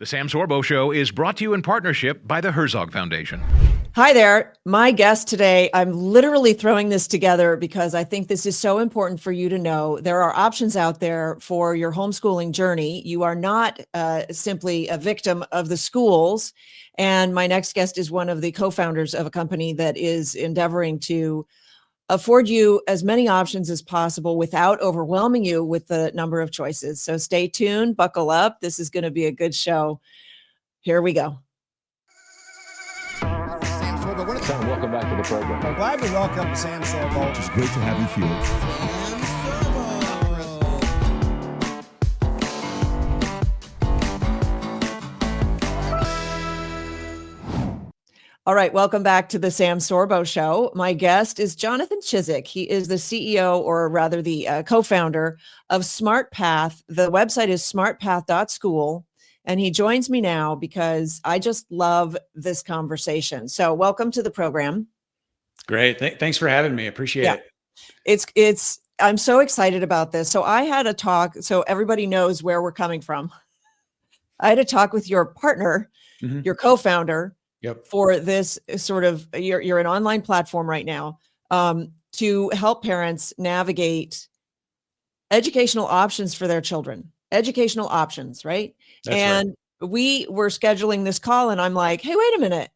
The Sam Sorbo Show is brought to you in partnership by the Herzog Foundation. Hi there. My guest today, I'm literally throwing this together because I think this is so important for you to know. There are options out there for your homeschooling journey. You are not simply a victim of the schools. And my next guest is one of the co-founders of a company that is endeavoring to afford you as many options as possible without overwhelming you with the number of choices. So stay tuned, buckle up. This is going to be a good show. Here we go. Sam, welcome back to the program. I'm glad to welcome Sam Sorbo. It's great to have you here. All right, welcome back to the Sam Sorbo Show. My guest is Jonathan Chizick. He is the CEO, or rather the co-founder of SmartPath. The website is smartpath.school. And he joins me now because I just love this conversation. So welcome to the program. Great. Thanks for having me. Appreciate it. I'm so excited about this. So I had a talk, so everybody knows where we're coming from. I had a talk with your partner, your co-founder, for this sort of, you're an online platform right now to help parents navigate educational options for their children. Educational options, right? Right. We were scheduling this call and I'm like, hey, wait a minute,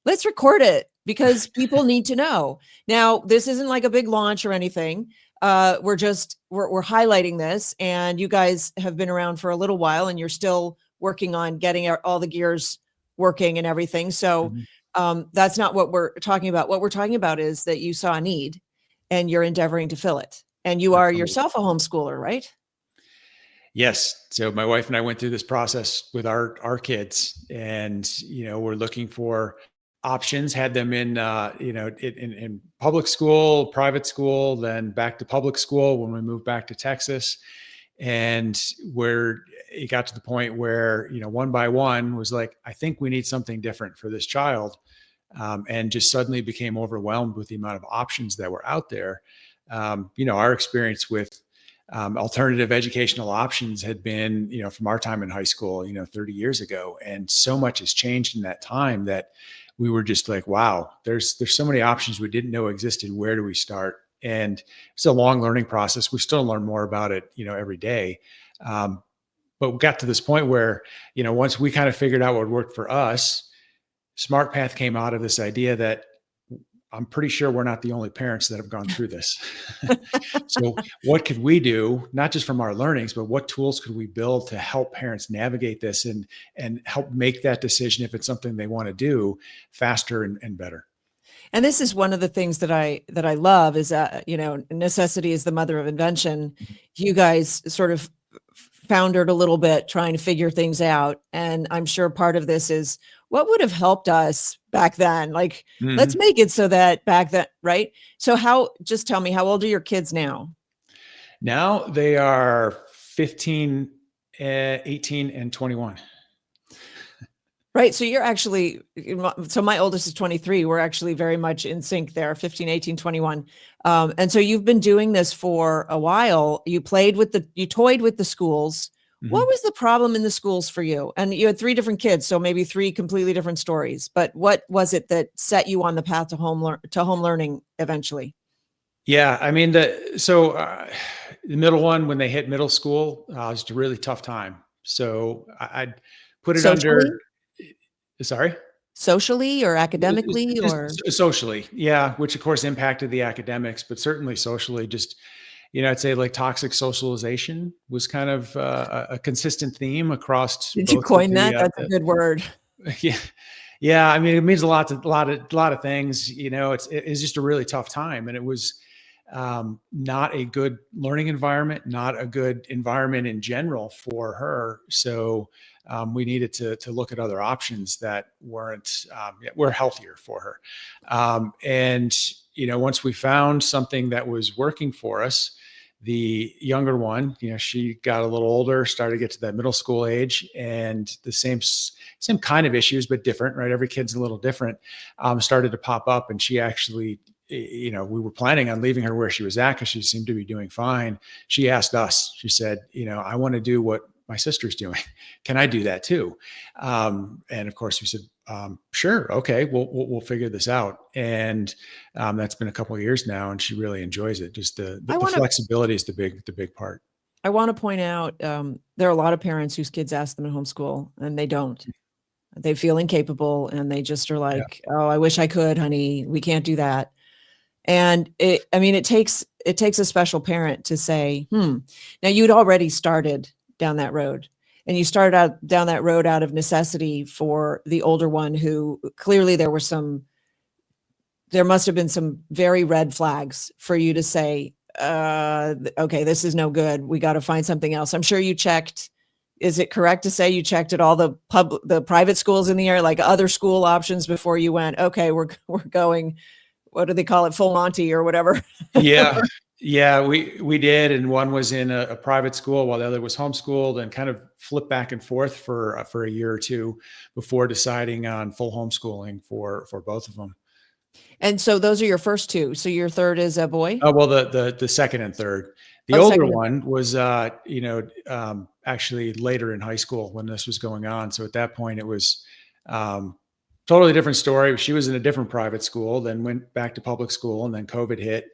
let's record it because people need to know. Now, this isn't like a big launch or anything. We're highlighting this, and you guys have been around for a little while and you're still working on getting all the gears working and everything. So that's not what we're talking about. What we're talking about is that you saw a need and you're endeavoring to fill it. And you are yourself a homeschooler, right? Yes. So my wife and I went through this process with our kids, and, we're looking for options, had them in, in public school, private school, then back to public school when we moved back to Texas. And where it got to the point where, one by one was like, I think we need something different for this child. And just suddenly became overwhelmed with the amount of options that were out there. Our experience with alternative educational options had been, from our time in high school, 30 years ago. And so much has changed in that time that we were just like, wow, there's so many options we didn't know existed. Where do we start? And it's a long learning process. We still learn more about it, every day. But we got to this point where, once we kind of figured out what worked for us, SmartPath came out of this idea that I'm pretty sure we're not the only parents that have gone through this. So what could we do, not just from our learnings, but what tools could we build to help parents navigate this and help make that decision, if it's something they want to do, faster and better? And this is one of the things that I love is necessity is the mother of invention. You guys sort of foundered a little bit trying to figure things out. And I'm sure part of this is what would have helped us back then? Like, let's make it so that back then, right? So just tell me, how old are your kids now? Now they are 15, 18, and 21. Right. So you're actually, so my oldest is 23. We're actually very much in sync there, 15, 18, 21. And so you've been doing this for a while. You toyed with the schools. What was the problem in the schools for you? And you had 3 different kids, so maybe 3 completely different stories. But what was it that set you on the path to home learning eventually? Yeah, I mean, the middle one, when they hit middle school, it was a really tough time. So I'd put it under. Sorry? Socially or academically or? Socially, yeah, which of course impacted the academics, but certainly socially, just, I'd say like toxic socialization was kind of a consistent theme across. Did you coin that? That's a good word. Yeah. Yeah. I mean, it means a lot of things, it's just a really tough time. And it was not a good learning environment, not a good environment in general for her. So we needed to look at other options that were healthier for her. And once we found something that was working for us, the younger one, she got a little older, started to get to that middle school age, and the same kind of issues, but different, right? Every kid's a little different, started to pop up. And she actually, we were planning on leaving her where she was at because she seemed to be doing fine. She asked us, she said, I want to do what my sister's doing. Can I do that too? And of course we said, sure. Okay. We'll figure this out. And that's been a couple of years now, and she really enjoys it. Just the flexibility is the big part. I want to point out, there are a lot of parents whose kids ask them to homeschool and they don't. They feel incapable and they just are like, oh, I wish I could, honey. We can't do that. And it takes a special parent to say, now you'd already started down that road, and you started out down that road out of necessity for the older one, who clearly there must have been some very red flags for you to say, okay, this is no good. We got to find something else. I'm sure you checked. Is it correct to say you checked at all the private schools in the area, like other school options, before you went, okay, we're going, what do they call it? Full Monty or whatever. Yeah. We did. And one was in a private school while the other was homeschooled, and kind of flipped back and forth for a year or two before deciding on full homeschooling for both of them. And so those are your first two. So your third is a boy? Oh, well, the second and third. The older one was, actually later in high school when this was going on. So at that point, it was totally different story. She was in a different private school, then went back to public school, and then COVID hit.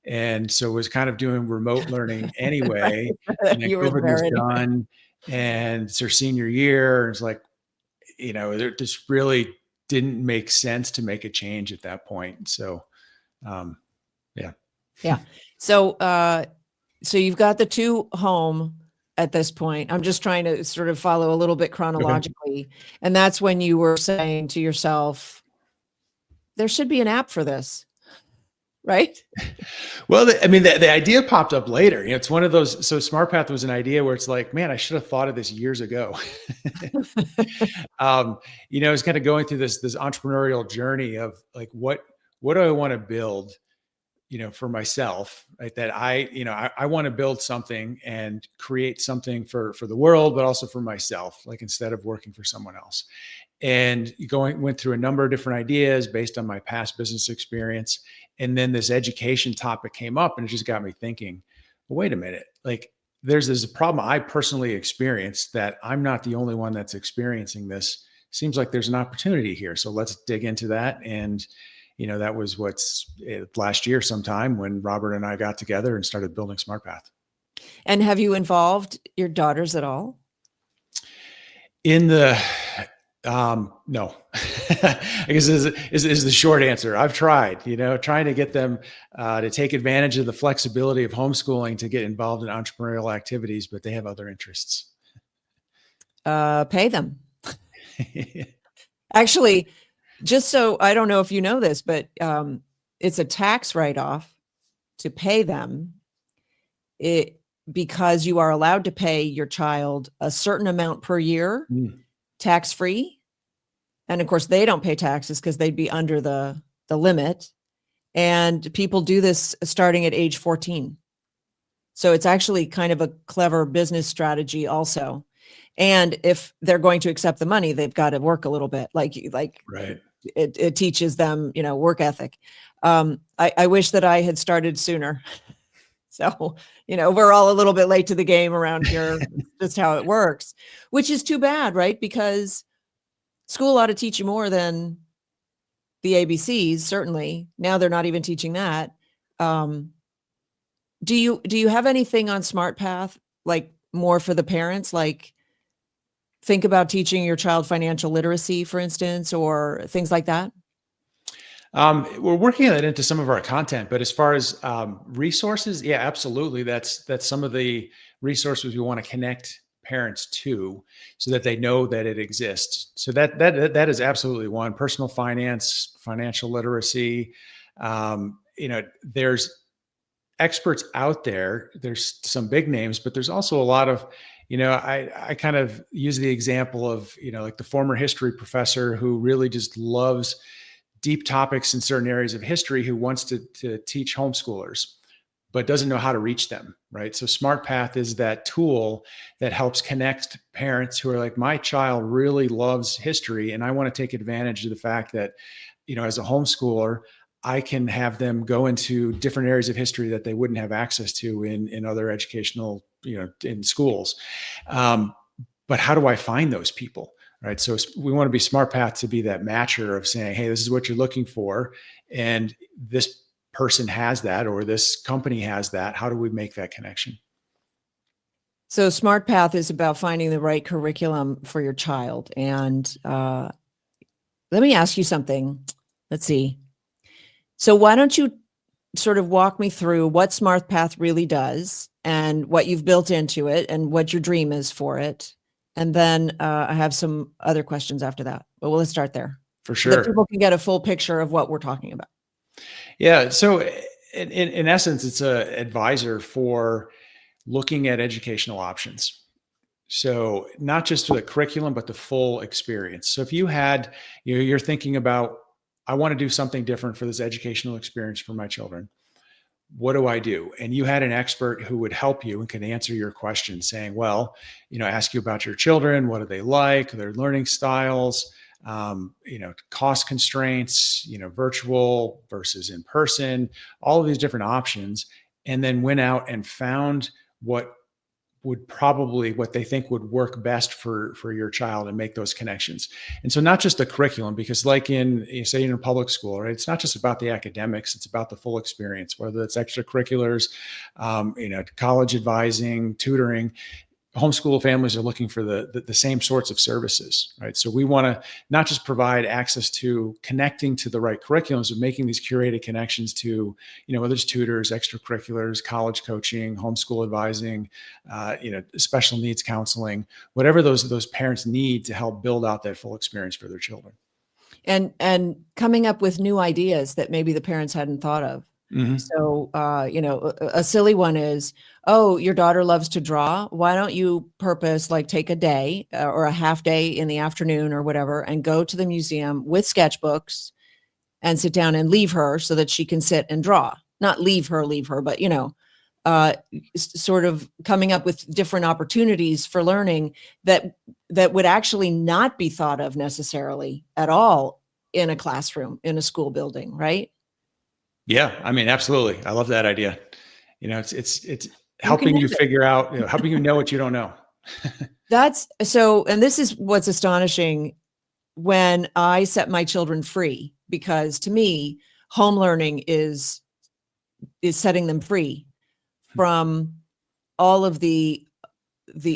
And so was kind of doing remote learning anyway. And then COVID was done, and it's her senior year. And it's like, there just really didn't make sense to make a change at that point. So, yeah. So you've got the two home at this point. I'm just trying to sort of follow a little bit chronologically. Okay. And that's when you were saying to yourself, there should be an app for this, right? Well, the idea popped up later. It's one of those. So SmartPath was an idea where it's like, man, I should have thought of this years ago. It's kind of going through this entrepreneurial journey of like, what do I want to build, for myself, right? That I want to build something and create something for the world, but also for myself, like instead of working for someone else. And went through a number of different ideas based on my past business experience. And then this education topic came up, and it just got me thinking, well, wait a minute, like there's a problem I personally experienced that I'm not the only one that's experiencing this. Seems like there's an opportunity here. So let's dig into that. And that was last year sometime when Robert and I got together and started building SmartPath. And have you involved your daughters at all? No, I guess is the short answer. I've tried, trying to get them to take advantage of the flexibility of homeschooling to get involved in entrepreneurial activities, but they have other interests. Pay them. Actually, just so I don't know if you know this, but it's a tax write-off to pay them because you are allowed to pay your child a certain amount per year, tax-free. And of course, they don't pay taxes because they'd be under the limit. And people do this starting at age 14. So it's actually kind of a clever business strategy also. And if they're going to accept the money, they've got to work a little bit, like right. It teaches them, work ethic. I wish that I had started sooner. So, we're all a little bit late to the game around here. Just how it works, which is too bad, right? Because school ought to teach you more than the ABCs. Certainly now they're not even teaching that. Do you have anything on SmartPath, like more for the parents, like think about teaching your child financial literacy, for instance, or things like that? We're working on that into some of our content, but as far as resources, yeah, absolutely. That's some of the resources we want to connect parents to, so that they know that it exists. So that is absolutely one. Personal finance, financial literacy. There's experts out there. There's some big names, but there's also a lot of, I kind of use the example of, like the former history professor who really just loves deep topics in certain areas of history, who wants to teach homeschoolers, but doesn't know how to reach them, right? So SmartPath is that tool that helps connect parents who are like, my child really loves history, and I want to take advantage of the fact that, as a homeschooler, I can have them go into different areas of history that they wouldn't have access to in other educational, in schools. but how do I find those people? Right. So we want to be SmartPath to be that matcher of saying, hey, this is what you're looking for. And this person has that, or this company has that. How do we make that connection? So SmartPath is about finding the right curriculum for your child. And let me ask you something. Let's see. So why don't you sort of walk me through what SmartPath really does and what you've built into it and what your dream is for it. And then I have some other questions after that, but let's start there. For So that sure. people can get a full picture of what we're talking about. Yeah. So in essence, it's an advisor for looking at educational options. So not just the curriculum, but the full experience. So if you had, you're thinking about, I want to do something different for this educational experience for my children. What do I do? And you had an expert who would help you and can answer your questions, saying, well, ask you about your children. What do they like? Their learning styles, cost constraints, virtual versus in person, all of these different options. And then went out and found what they think would work best for your child and make those connections. And so not just the curriculum, because like in a public school, right, it's not just about the academics, it's about the full experience, whether it's extracurriculars, college advising, tutoring. Homeschool families are looking for the same sorts of services, right? So we want to not just provide access to connecting to the right curriculums, but making these curated connections to, whether it's tutors, extracurriculars, college coaching, homeschool advising, special needs counseling, whatever those parents need to help build out that full experience for their children. And coming up with new ideas that maybe the parents hadn't thought of. Mm-hmm. So, a silly one is, oh, your daughter loves to draw. Why don't you take a day or a half day in the afternoon or whatever, and go to the museum with sketchbooks and sit down and leave her so that she can sit and draw. Not leave her, but, sort of coming up with different opportunities for learning that would actually not be thought of necessarily at all in a classroom, in a school building, right? Yeah, I mean, absolutely. I love that idea. It's helping you figure out, helping you know what you don't know. That's so, and this is what's astonishing when I set my children free, because to me, home learning is setting them free from all of the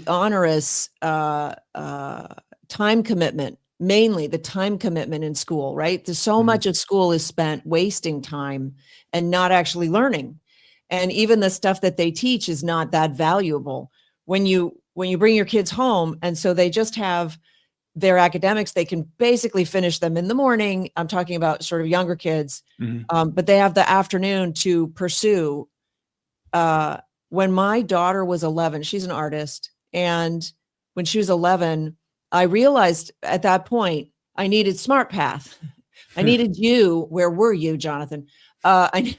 onerous time commitment. Mainly the time commitment in school, right? There's so much of school is spent wasting time and not actually learning. And even the stuff that they teach is not that valuable. When you bring your kids home, and so they just have their academics, they can basically finish them in the morning. I'm talking about sort of younger kids, but they have the afternoon to pursue. When my daughter was 11, she's an artist. And when she was 11, I realized at that point, I needed SmartPath. I needed you. Where were you, Jonathan? I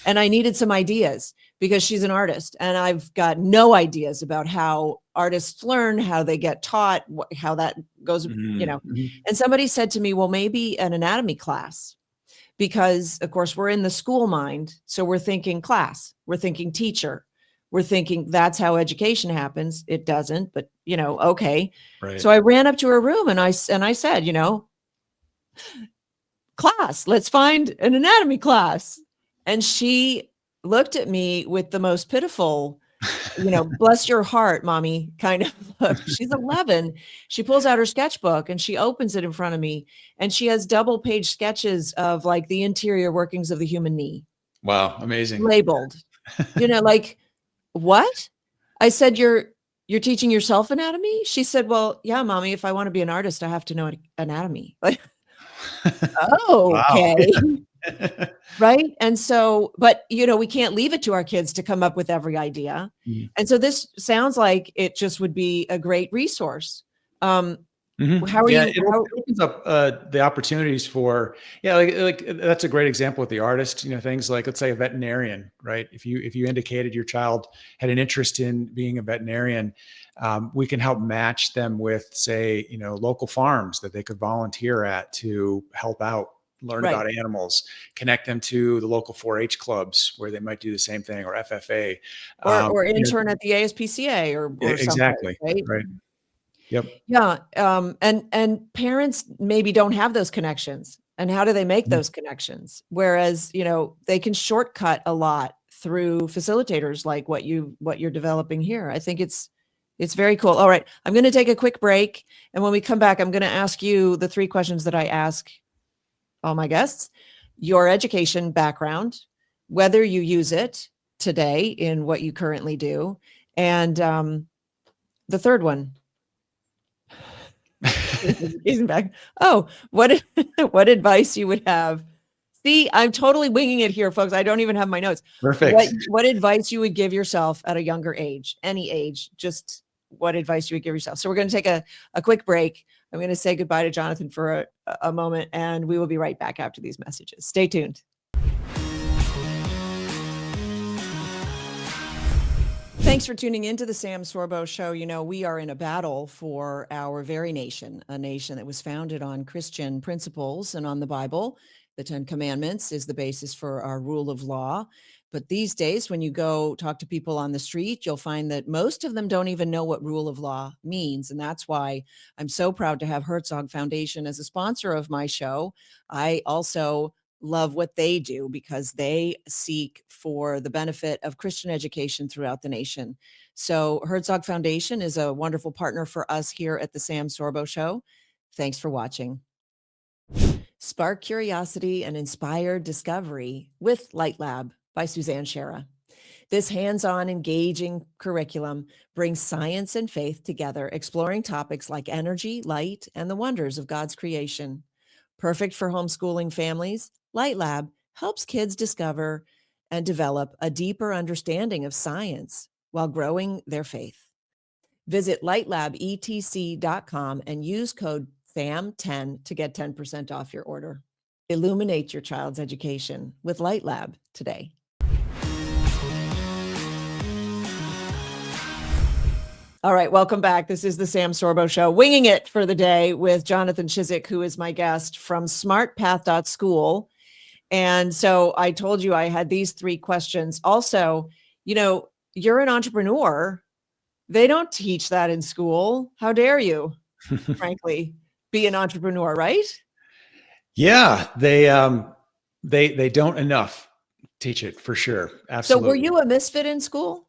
needed some ideas, because she's an artist and I've got no ideas about how artists learn, how they get taught, how that goes, And somebody said to me, well, maybe an anatomy class, because of course we're in the school mind. So we're thinking class, we're thinking teacher. We're thinking that's how education happens. It doesn't, but okay. Right. So I ran up to her room and I said, class, let's find an anatomy class. And she looked at me with the most pitiful, bless your heart, mommy kind of look. She's 11. She pulls out her sketchbook and she opens it in front of me, and she has double page sketches of like the interior workings of the human knee. Wow. Amazing. Labeled, like, what? I said, you're teaching yourself anatomy? She said, well, yeah, mommy, if I want to be an artist, I have to know anatomy. Like, oh, okay. Right. And so, but we can't leave it to our kids to come up with every idea. And so this sounds like it just would be a great resource. How are you? It opens up the opportunities for, like that's a great example with the artist, things like, let's say a veterinarian, right? If you indicated your child had an interest in being a veterinarian, we can help match them with, say, local farms that they could volunteer at to help out, learn about animals, connect them to the local 4-H clubs where they might do the same thing, or FFA. Or intern at the ASPCA or exactly. Right. Yep. Yeah. And parents maybe don't have those connections. And how do they make those connections? Whereas, they can shortcut a lot through facilitators like what you're developing here. I think it's very cool. All right. I'm going to take a quick break. And when we come back, I'm going to ask you the 3 questions that I ask all my guests: your education background, whether you use it today in what you currently do, and the third one. He's back. Oh, what what advice you would have? See, I'm totally winging it here, folks. I don't even have my notes. Perfect. What advice you would give yourself at a younger age, any age, just what advice you would give yourself. So we're going to take a quick break. I'm going to say goodbye to Jonathan for a moment, and we will be right back after these messages. Stay tuned. Thanks for tuning into the Sam Sorbo Show. We are in a battle for our very nation, a nation that was founded on Christian principles and on the Bible. The 10 Commandments is the basis for our rule of law. But these days, when you go talk to people on the street, you'll find that most of them don't even know what rule of law means. And that's why I'm so proud to have Herzog Foundation as a sponsor of my show. I also love what they do because they seek for the benefit of Christian education throughout the nation. So Herzog Foundation is a wonderful partner for us here at the Sam Sorbo Show. Thanks for watching. Spark curiosity and inspire discovery with Light Lab by Suzanne Schera. This hands-on, engaging curriculum brings science and faith together, exploring topics like energy, light, and the wonders of God's creation. Perfect for homeschooling families, Light Lab helps kids discover and develop a deeper understanding of science while growing their faith. Visit lightlabetc.com and use code SAM10 to get 10% off your order. Illuminate your child's education with Light Lab today. All right, welcome back. This is the Sam Sorbo Show, winging it for the day with Jonathan Chizick, who is my guest from SmartPath.school. And so I told you I had these 3 questions. Also, you're an entrepreneur. They don't teach that in school. How dare you, frankly, be an entrepreneur, right? Yeah, they don't enough teach it for sure. Absolutely. So were you a misfit in school?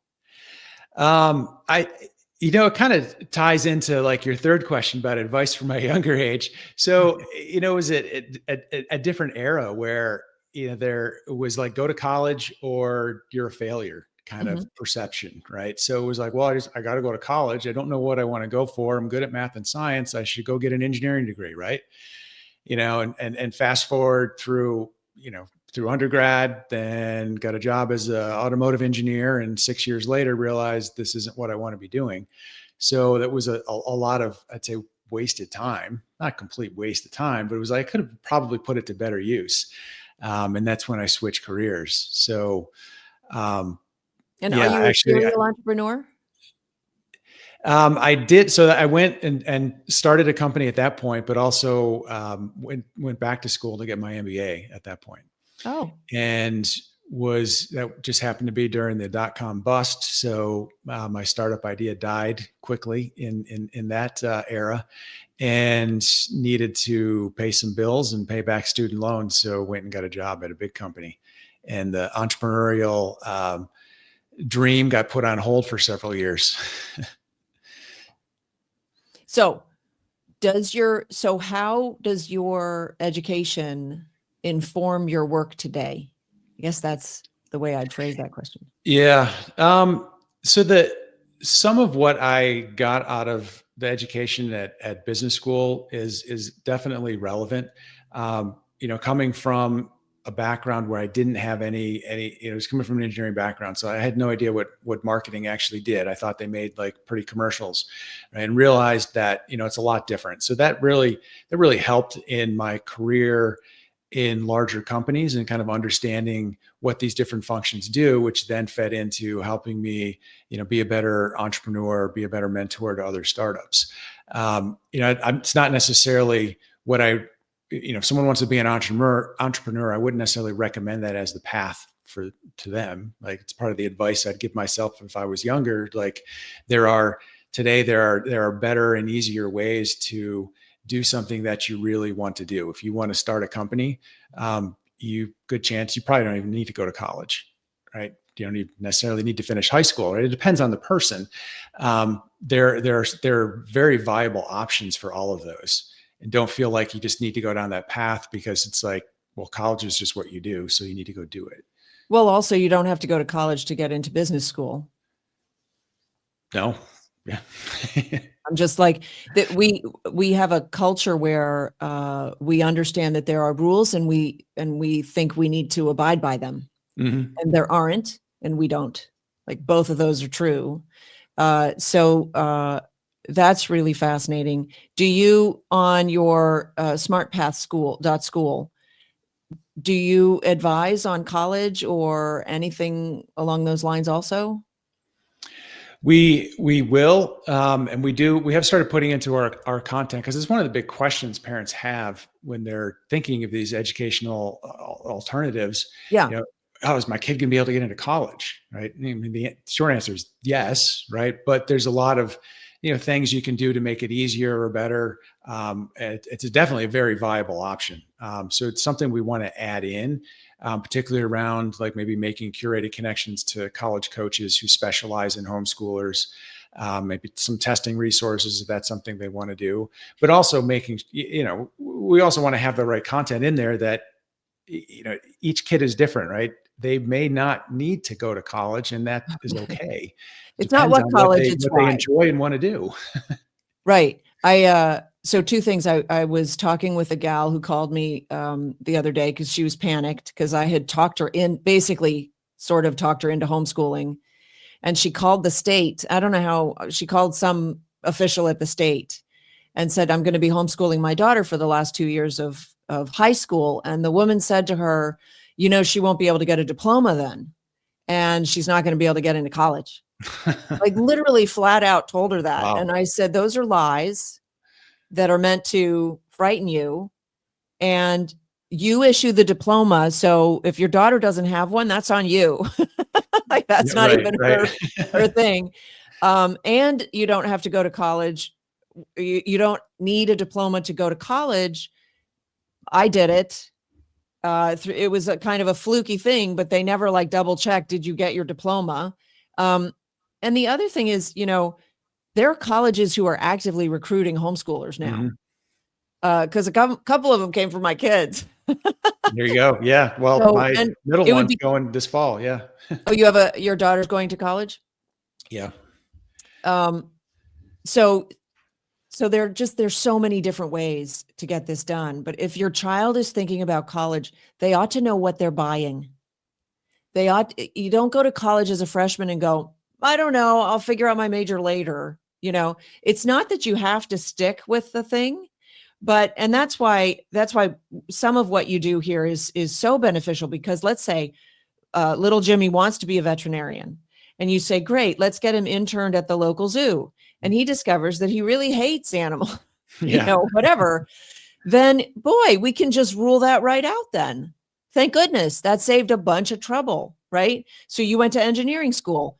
It kind of ties into like your third question about advice from my younger age. So, it was a different era where, there was like, go to college or you're a failure kind of perception, right? So it was like, well, I got to go to college. I don't know what I want to go for. I'm good at math and science. I should go get an engineering degree, right? And fast forward through undergrad, then got a job as an automotive engineer, and 6 years later realized this isn't what I want to be doing. So that was a lot of, I'd say, wasted time, not complete waste of time, but it was like, I could have probably put it to better use. And that's when I switched careers. So, and are you a serial entrepreneur? I did. So I went and started a company at that point, but also went back to school to get my MBA at that point. Oh, and that just happened to be during the .com bust. So my startup idea died quickly in that era, and needed to pay some bills and pay back student loans. So went and got a job at a big company, and the entrepreneurial dream got put on hold for several years. So how does your education inform your work today? I guess that's the way I'd phrase that question. Yeah. So some of what I got out of the education at business school is definitely relevant. Coming from a background where I didn't have any, it was coming from an engineering background. So I had no idea what marketing actually did. I thought they made like pretty commercials, right? And realized that, it's a lot different. So that really helped in my career in larger companies and kind of understanding what these different functions do, which then fed into helping me, be a better entrepreneur, be a better mentor to other startups. It's not necessarily what if someone wants to be an entrepreneur, I wouldn't necessarily recommend that as the path to them. Like, it's part of the advice I'd give myself if I was younger. Like, there are Today, there are better and easier ways to do something that you really want to do. If you want to start a company, good chance you probably don't even need to go to college, right? You don't necessarily need to finish high school, right? It depends on the person. There are very viable options for all of those, and don't feel like you just need to go down that path because it's like, well, college is just what you do, so you need to go do it. Well, also, you don't have to go to college to get into business school. No, yeah. I'm just like that. We have a culture where we understand that there are rules, and we think we need to abide by them, and there aren't, and we don't. Like, both of those are true. So that's really fascinating. Do you, on your SmartPath school, do you advise on college or anything along those lines also? We will, and we do. We have started putting into our content, because it's one of the big questions parents have when they're thinking of these educational alternatives. Yeah. You know, how is my kid going to be able to get into college? Right. I mean, the short answer is yes. Right. But there's a lot of, things you can do to make it easier or better. It's definitely a very viable option. So it's something we want to add in, particularly around like maybe making curated connections to college coaches who specialize in homeschoolers, maybe some testing resources if that's something they want to do, but also making, we also want to have the right content in there that, each kid is different, right? They may not need to go to college, and that is okay. It's not what college, it's what they enjoy and want to do. Right. So two things. I was talking with a gal who called me the other day because she was panicked because I had sort of talked her into homeschooling, and she called the state. I don't know how. She called some official at the state and said, "I'm going to be homeschooling my daughter for the last 2 years of high school." And the woman said to her, she won't be able to get a diploma then, and she's not going to be able to get into college. Like, literally flat out told her that. Wow. And I said, those are lies that are meant to frighten you, and you issue the diploma. So if your daughter doesn't have one, that's on you. Like, that's not even her thing. And you don't have to go to college. You don't need a diploma to go to college. I did it. It was a kind of a fluky thing, but they never like double checked. Did you get your diploma? And the other thing is, there are colleges who are actively recruiting homeschoolers now. Because a couple of them came from my kids. There you go. Yeah. Well, my middle one's going this fall. Yeah. Oh, your daughter's going to college? Yeah. So there's so many different ways to get this done. But if your child is thinking about college, they ought to know what they're buying. You don't go to college as a freshman and go, I don't know, I'll figure out my major later. It's not that you have to stick with the thing, and that's why some of what you do here is so beneficial, because let's say little Jimmy wants to be a veterinarian, and you say, great, let's get him interned at the local zoo. And he discovers that he really hates animals, whatever. Then, boy, we can just rule that right out then. Thank goodness. That saved a bunch of trouble, right? So you went to engineering school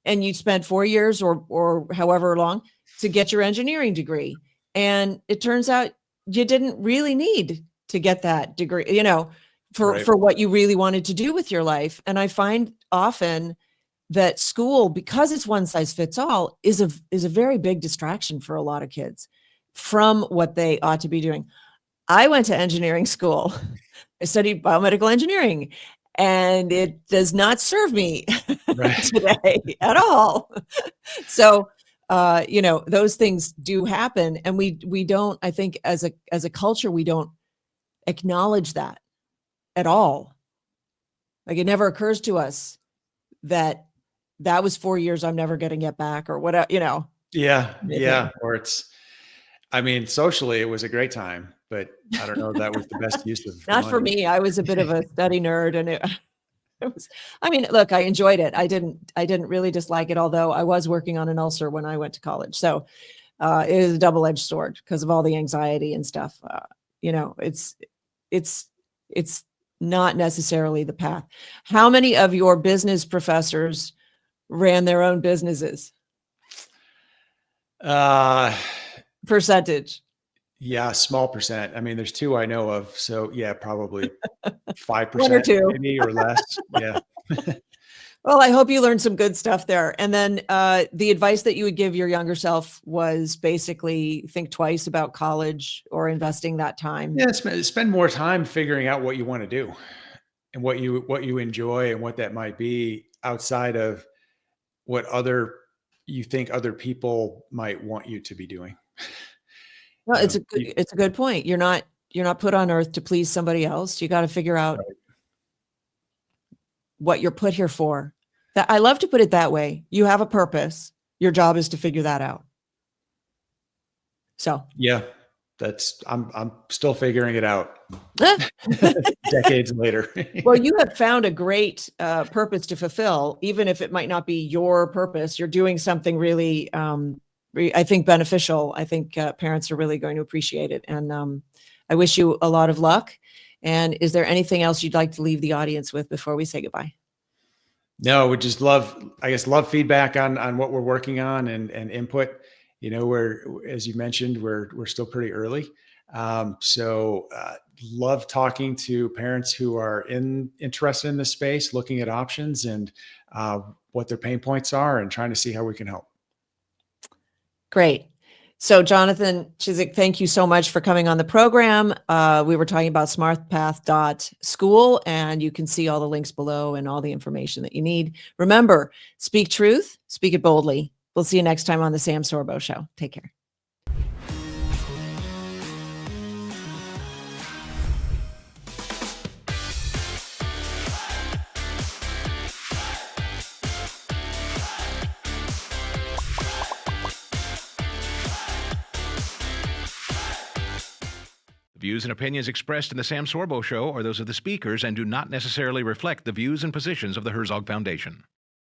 and you spent 4 years or however long to get your engineering degree. And it turns out you didn't really need to get that degree, for what you really wanted to do with your life. And I find often that school, because it's one size fits all, is a very big distraction for a lot of kids from what they ought to be doing. I went to engineering school. I studied biomedical engineering, and it does not serve me today at all. So, those things do happen, and we don't, I think as a culture, we don't acknowledge that at all. Like, it never occurs to us that was 4 years I'm never going to get back, or whatever, Yeah. Yeah. Or socially, it was a great time, but I don't know if that was the best use of Not money. for me. I was a bit of a study nerd, and it was, look, I enjoyed it. I didn't really dislike it, although I was working on an ulcer when I went to college. So it is a double-edged sword because of all the anxiety and stuff. It's not necessarily the path. How many of your business professors ran their own businesses? Uh, Percentage. yeah, small percent. I mean, there's 2 I know of. So yeah, probably 5% One or two. maybe or less. Yeah. Well, I hope you learned some good stuff there. And then the advice that you would give your younger self was basically think twice about college or investing that time. Yeah, spend more time figuring out what you want to do and what you enjoy and what that might be outside of what you think other people might want you to be doing. Well, You know, you- it's a good point. You're not put on earth to please somebody else. You got to figure out Right. what you're put here for. That I love to put it that way. You have a purpose. Your job is to figure that out. So, Yeah, I'm still figuring it out decades later. well, you have found a great purpose to fulfill, even if it might not be your purpose. You're doing something really, I think, beneficial. I think parents are really going to appreciate it. And I wish you a lot of luck. And is there anything else you'd like to leave the audience with before we say goodbye? No, we just love feedback on what we're working on and input. You know, as you mentioned, we're still pretty early. So love talking to parents who are interested in this space, looking at options and what their pain points are and trying to see how we can help. Great. So Jonathan Chizick, thank you so much for coming on the program. We were talking about smartpath.school, and you can see all the links below and all the information that you need. Remember, speak truth, speak it boldly. We'll see you next time on the Sam Sorbo Show. Take care. The views and opinions expressed in the Sam Sorbo Show are those of the speakers and do not necessarily reflect the views and positions of the Herzog Foundation.